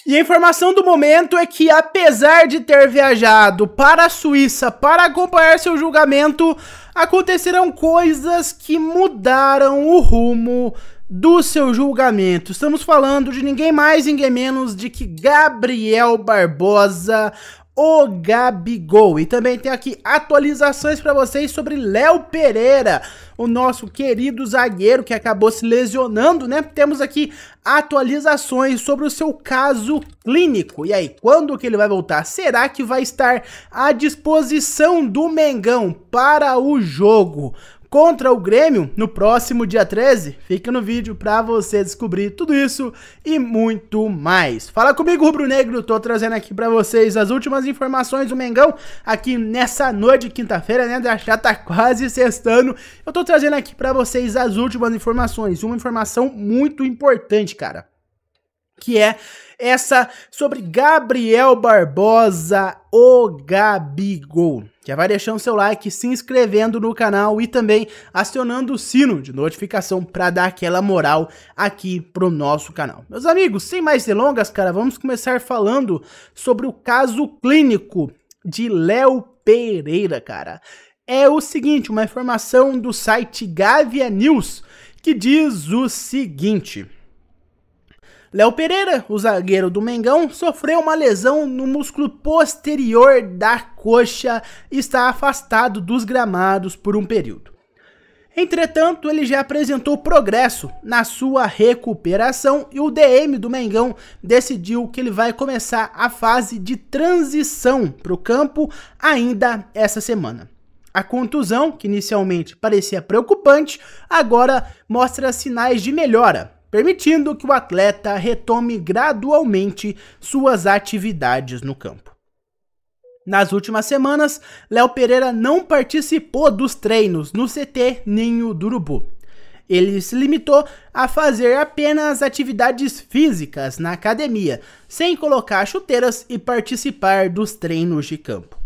E a informação do momento é que, apesar de ter viajado para a Suíça para acompanhar seu julgamento, aconteceram coisas que mudaram o rumo do seu julgamento. Estamos falando de ninguém mais, ninguém menos de que Gabriel Barbosa, o Gabigol. E também tem aqui atualizações para vocês sobre Léo Pereira, o nosso querido zagueiro que acabou se lesionando, né? Temos aqui atualizações sobre o seu caso clínico. E aí, quando que ele vai voltar? Será que vai estar à disposição do Mengão para o jogo contra o Grêmio no próximo dia 13? Fica no vídeo pra você descobrir tudo isso e muito mais. Fala comigo, Rubro Negro, tô trazendo aqui pra vocês as últimas informações do Mengão aqui nessa noite de quinta-feira, né? Já tá quase sextando. Eu tô trazendo aqui pra vocês as últimas informações, uma informação muito importante, cara, que é essa sobre Gabriel Barbosa, o Gabigol. Já vai deixando seu like, se inscrevendo no canal e também acionando o sino de notificação para dar aquela moral aqui pro nosso canal. Meus amigos, sem mais delongas, cara, vamos começar falando sobre o caso clínico de Léo Pereira, cara. É o seguinte, uma informação do site Gavia News que diz o seguinte: Léo Pereira, o zagueiro do Mengão, sofreu uma lesão no músculo posterior da coxa e está afastado dos gramados por um período. Entretanto, ele já apresentou progresso na sua recuperação e o DM do Mengão decidiu que ele vai começar a fase de transição para o campo ainda essa semana. A contusão, que inicialmente parecia preocupante, agora mostra sinais de melhora, permitindo que o atleta retome gradualmente suas atividades no campo. Nas últimas semanas, Léo Pereira não participou dos treinos no CT Ninho do Urubu. Ele se limitou a fazer apenas atividades físicas na academia, sem colocar chuteiras e participar dos treinos de campo.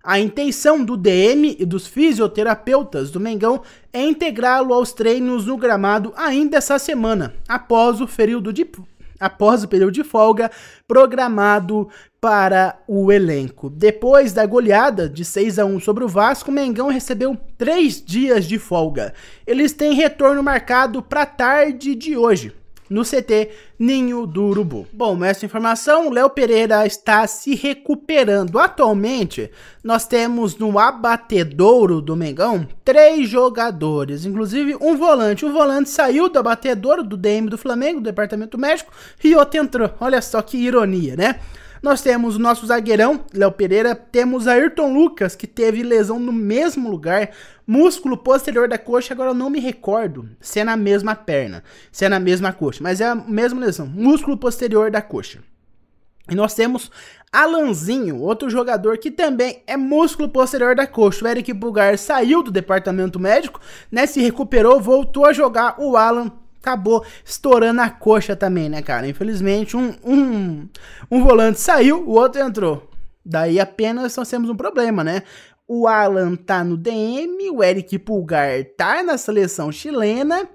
A intenção do DM e dos fisioterapeutas do Mengão é integrá-lo aos treinos no gramado ainda essa semana, após o período de folga programado para o elenco. Depois da goleada de 6-1 sobre o Vasco, o Mengão recebeu 3 dias de folga. Eles têm retorno marcado para a tarde de hoje, no CT Ninho do Urubu. Bom, essa informação, Léo Pereira está se recuperando. Atualmente, nós temos no abatedouro do Mengão 3 jogadores, inclusive um volante. O volante saiu do abatedouro do DM do Flamengo, do departamento médico, e outro entrou. Olha só que ironia, né? Nós temos o nosso zagueirão, Léo Pereira, temos Ayrton Lucas, que teve lesão no mesmo lugar, músculo posterior da coxa, agora eu não me recordo se é na mesma perna, se é na mesma coxa, mas é a mesma lesão, músculo posterior da coxa. E nós temos Alanzinho, outro jogador que também é músculo posterior da coxa. O Eric Pulgar saiu do departamento médico, né, se recuperou, voltou a jogar. O Alan acabou estourando a coxa também, né, cara? Infelizmente, um volante saiu, o outro entrou. Daí apenas nós temos um problema, né? O Alan tá no DM, o Eric Pulgar tá na seleção chilena,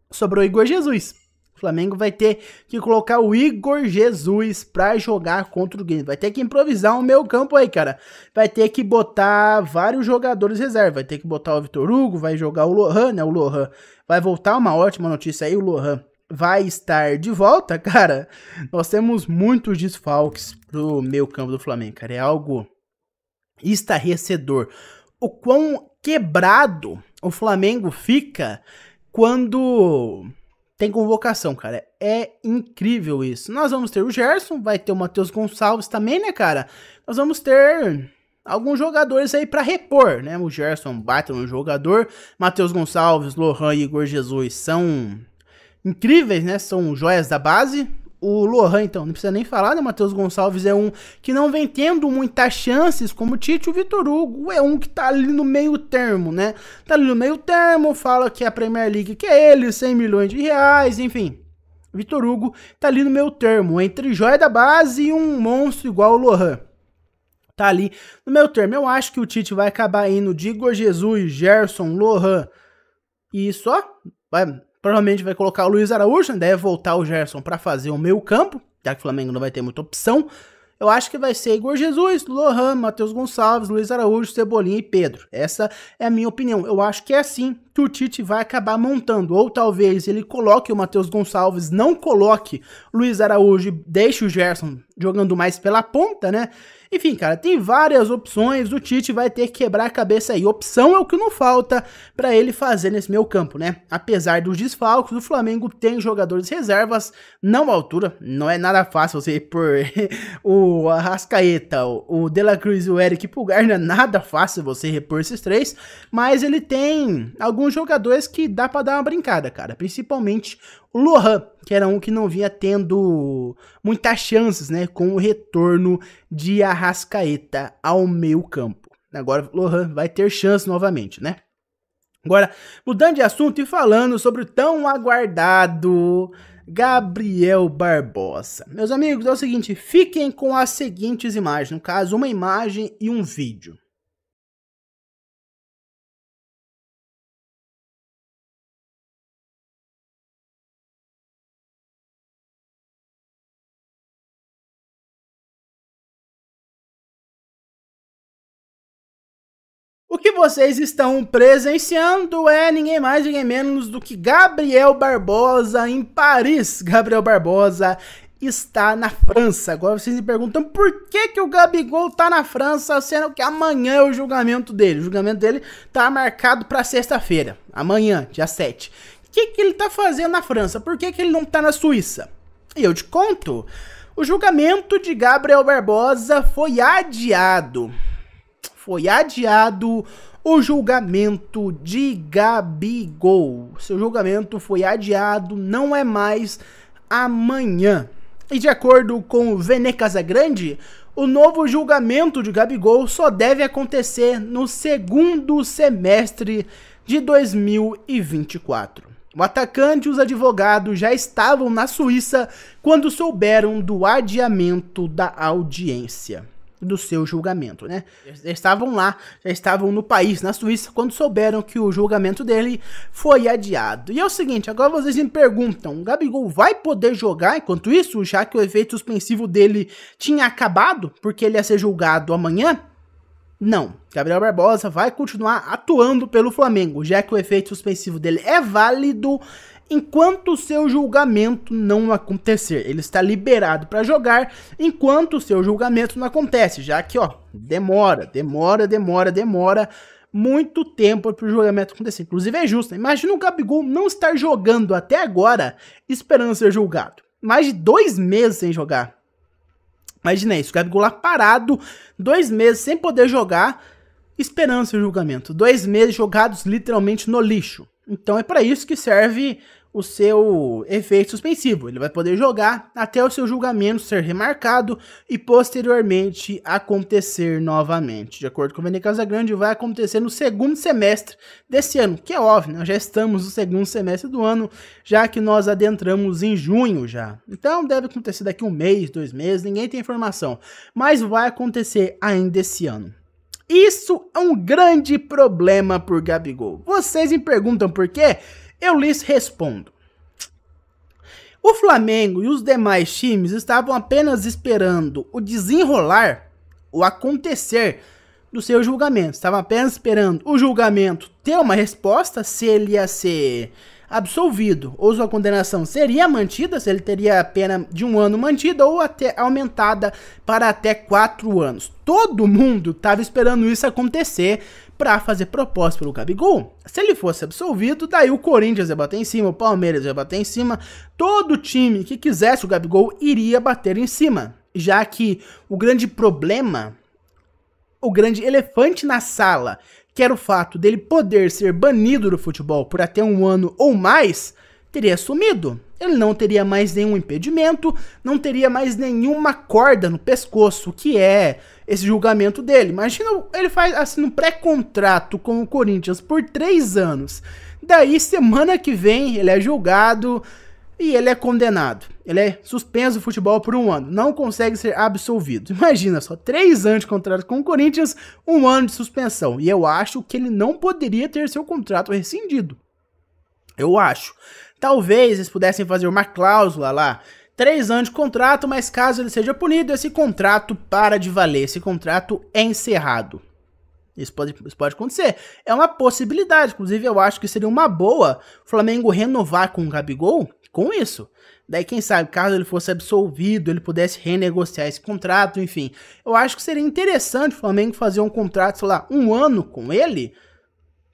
sobrou Igor Jesus. O Flamengo vai ter que colocar o Igor Jesus pra jogar contra o Grêmio. Vai ter que improvisar o meio campo aí, cara. Vai ter que botar vários jogadores reserva. Vai ter que botar o Vitor Hugo, vai jogar o Lohan, né? O Lohan vai voltar, uma ótima notícia aí. O Lohan vai estar de volta, cara. Nós temos muitos desfalques pro meio campo do Flamengo, cara. É algo estarrecedor. O quão quebrado o Flamengo fica quando tem convocação, cara. É incrível isso. Nós vamos ter o Gerson, vai ter o Matheus Gonçalves também, né, cara? Nós vamos ter alguns jogadores aí pra repor, né? O Gerson bate no jogador, Matheus Gonçalves, Lohan e Igor Jesus são incríveis, né? São joias da base. O Lohan, então, não precisa nem falar, né? O Matheus Gonçalves é um que não vem tendo muitas chances como o Tite. O Vitor Hugo é um que tá ali no meio termo, né? Tá ali no meio termo, fala que é a Premier League que é ele, 100 milhões de reais, enfim. O Vitor Hugo tá ali no meio termo, entre joia da base e um monstro igual o Lohan. Tá ali no meio termo. Eu acho que o Tite vai acabar indo de Igor Jesus, Gerson, Lohan e só provavelmente vai colocar o Luiz Araújo, deve voltar o Gerson para fazer o meio campo, já que o Flamengo não vai ter muita opção. Eu acho que vai ser Igor Jesus, Lohan, Matheus Gonçalves, Luiz Araújo, Cebolinha e Pedro. Essa é a minha opinião. Eu acho que é assim que o Tite vai acabar montando. Ou talvez ele coloque o Matheus Gonçalves, não coloque Luiz Araújo e deixe o Gerson jogando mais pela ponta, né? Enfim, cara, tem várias opções, o Tite vai ter que quebrar a cabeça aí. Opção é o que não falta pra ele fazer nesse meio campo, né? Apesar dos desfalques, o Flamengo tem jogadores reservas, não à altura, não é nada fácil você pôr o Arrascaeta, o De La Cruz e o Eric Pulgar, não é nada fácil você repor esses três, mas ele tem alguns jogadores que dá pra dar uma brincada, cara, principalmente o Lohan, que era um que não vinha tendo muitas chances, né, com o retorno de Arrascaeta ao meio campo. Agora o Lohan vai ter chance novamente, né? Agora, mudando de assunto e falando sobre o tão aguardado Gabriel Barbosa. Meus amigos, é o seguinte, fiquem com as seguintes imagens, no caso, uma imagem e um vídeo. O que vocês estão presenciando é ninguém mais, ninguém menos do que Gabriel Barbosa em Paris. Gabriel Barbosa está na França. Agora vocês me perguntam por que o Gabigol tá na França, sendo que amanhã é o julgamento dele. O julgamento dele tá marcado para sexta-feira, amanhã, dia 7. O que ele tá fazendo na França? Por que ele não tá na Suíça? E eu te conto, o julgamento de Gabriel Barbosa foi adiado. Foi adiado o julgamento de Gabigol. Seu julgamento foi adiado, não é mais amanhã. E de acordo com o Vene Casagrande, o novo julgamento de Gabigol só deve acontecer no segundo semestre de 2024. O atacante e os advogados já estavam na Suíça quando souberam do adiamento da audiência do seu julgamento, né? Já estavam lá, já estavam no país, na Suíça, quando souberam que o julgamento dele foi adiado. E é o seguinte, agora vocês me perguntam, o Gabigol vai poder jogar enquanto isso, já que o efeito suspensivo dele tinha acabado, porque ele ia ser julgado amanhã? Não, Gabriel Barbosa vai continuar atuando pelo Flamengo, já que o efeito suspensivo dele é válido enquanto o seu julgamento não acontecer. Ele está liberado para jogar enquanto o seu julgamento não acontece, já que, ó, demora muito tempo para o julgamento acontecer. Inclusive é justo, imagina o Gabigol não estar jogando até agora esperando ser julgado. Mais de 2 meses sem jogar. Imagina isso, o Gabigol lá parado, 2 meses sem poder jogar, esperando seu julgamento. 2 meses jogados literalmente no lixo. Então é para isso que serve o seu efeito suspensivo. Ele vai poder jogar até o seu julgamento ser remarcado e posteriormente acontecer novamente. De acordo com o Vene Casagrande, vai acontecer no segundo semestre desse ano, que é óbvio, nós já estamos no segundo semestre do ano, já que nós adentramos em junho já. Então deve acontecer daqui 1 mês, 2 meses, ninguém tem informação, mas vai acontecer ainda esse ano. Isso é um grande problema por Gabigol. Vocês me perguntam por quê? Eu lhes respondo. O Flamengo e os demais times estavam apenas esperando o desenrolar, o acontecer do seu julgamento. Estavam apenas esperando o julgamento ter uma resposta, se ele ia ser absolvido ou sua condenação seria mantida, se ele teria a pena de 1 ano mantida ou até aumentada para até 4 anos. Todo mundo estava esperando isso acontecer para fazer proposta pelo Gabigol. Se ele fosse absolvido, daí o Corinthians ia bater em cima, o Palmeiras ia bater em cima, todo time que quisesse o Gabigol iria bater em cima, já que o grande problema, o grande elefante na sala, que era o fato dele poder ser banido do futebol por até 1 ano ou mais, teria sumido. Ele não teria mais nenhum impedimento, não teria mais nenhuma corda no pescoço, que é esse julgamento dele. Imagina, ele faz assim um pré-contrato com o Corinthians por 3 anos. Daí, semana que vem, ele é julgado e ele é condenado. Ele é suspenso do futebol por 1 ano. Não consegue ser absolvido. Imagina só, 3 anos de contrato com o Corinthians, 1 ano de suspensão. E eu acho que ele não poderia ter seu contrato rescindido. Eu acho. Talvez eles pudessem fazer uma cláusula lá, 3 anos de contrato, mas caso ele seja punido, esse contrato para de valer, esse contrato é encerrado. Isso pode acontecer. É uma possibilidade, inclusive eu acho que seria uma boa o Flamengo renovar com o Gabigol com isso. Daí quem sabe, caso ele fosse absolvido, ele pudesse renegociar esse contrato, enfim. Eu acho que seria interessante o Flamengo fazer um contrato, sei lá, 1 ano com ele,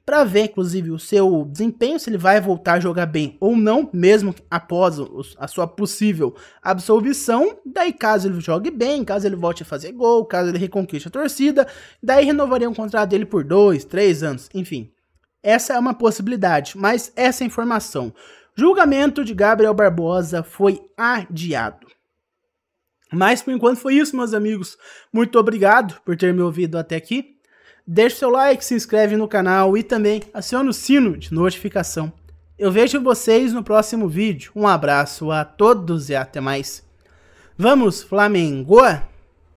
para ver, inclusive, o seu desempenho, se ele vai voltar a jogar bem ou não, mesmo após a sua possível absolvição. Daí, caso ele jogue bem, caso ele volte a fazer gol, caso ele reconquiste a torcida, daí renovaria o contrato dele por 2, 3 anos, enfim. Essa é uma possibilidade, mas essa informação. Julgamento de Gabriel Barbosa foi adiado. Mas, por enquanto, foi isso, meus amigos. Muito obrigado por ter me ouvido até aqui. Deixe seu like, se inscreve no canal e também acione o sino de notificação. Eu vejo vocês no próximo vídeo. Um abraço a todos e até mais. Vamos, Flamengo!